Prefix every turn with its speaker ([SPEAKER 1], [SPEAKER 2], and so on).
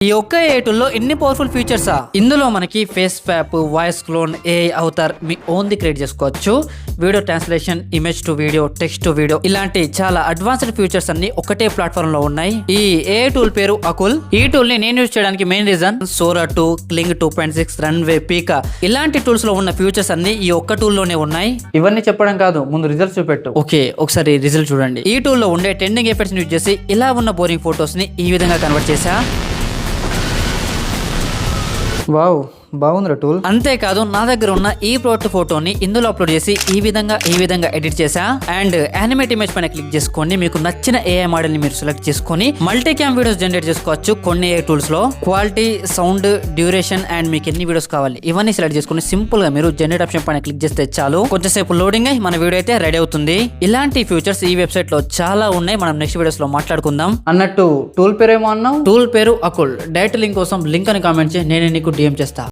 [SPEAKER 1] ఈ ఒక్క ఏటుల్లో ఎన్ని పవర్ఫుల్ ఫీచర్సా. ఇందులో మనకి face swap, voice clone, AI avatar మీ ఓన్ ది క్రియేట్ చేసుకోవచ్చు. Video translation, image to video, text to video, ఇలాంటి చాలా అడ్వాన్స్డ్ ఫీచర్స్ అన్ని ఒకటే ప్లాట్ఫామ్ లో ఉన్నాయి. ఈ ఏఐ టూల్ పేరు అకుల్. ఈ టూల్ ని నేను యూజ్ చేయడానికి మెయిన్ రీజన్ సోరా 2, క్లింగ్ 2.6, రన్వే, పీకా ఇలాంటి టూల్స్ లో ఉన్న ఫీచర్స్ అన్ని ఈ ఒక్క టూల్ లోనే ఉన్నాయి. ఇవన్నీ చెప్పడం కాదు, ముందు రిజల్ట్స్ చూపెట్టు. ఓకే, ఒకసారి రిజల్ట్ చూడండి. ఈ టూల్ లో ఉండే ట్రెండింగ్ ఎఫెక్ట్స్ యూజ్ చేసి ఇలా ఉన్న బోరింగ్ ఫోటోస్ ని ఈ విధంగా కన్వర్ట్ చేసా. వావ్, బాగుందిరా టూల్. అంతేకాదు నా దగ్గర ఉన్న ఈ ప్రోడక్ట్ ఫోటోని ఇందులో అప్లోడ్ చేసి ఈ విధంగా ఎడిట్ చేసా. అండ్ యానిమేట్ ఇమేజ్ పైన క్లిక్ చేసుకోండి. మీకు నచ్చిన ఏఐ మోడల్ ని మీరు సెలెక్ట్ చేసుకొని మల్టీ క్యామ్ వీడియోస్ జనరేట్ చేసుకోవచ్చు. కొన్ని ఏఐ టూల్స్ లో క్వాలిటీ, సౌండ్, డ్యూరేషన్ అండ్ మీకు ఎన్ని వీడియోస్ కావాలి ఇవన్నీ సెలెక్ట్ చేసుకుని సింపుల్ గా మీరు జనరేట్ ఆప్షన్ పైన క్లిక్ చేస్తే చాలు, కొంచెంసేపు లోడింగ్ అయ్యి మన వీడియో అయితే రెడీ అవుతుంది. ఇలాంటి ఫీచర్స్ ఈ వెబ్సైట్ లో చాలా ఉన్నాయి. మనం నెక్స్ట్ వీడియోస్ లో మాట్లాడుకుందాం. అన్నట్టు టూల్ పేరు ఏమో అన్నావు? టూల్ పేరు అకుల్. డైరెక్ట్ లింక్ కోసం లింక్ అని కామెంట్ చేసి నేను నీకు డిఎం చేస్తా.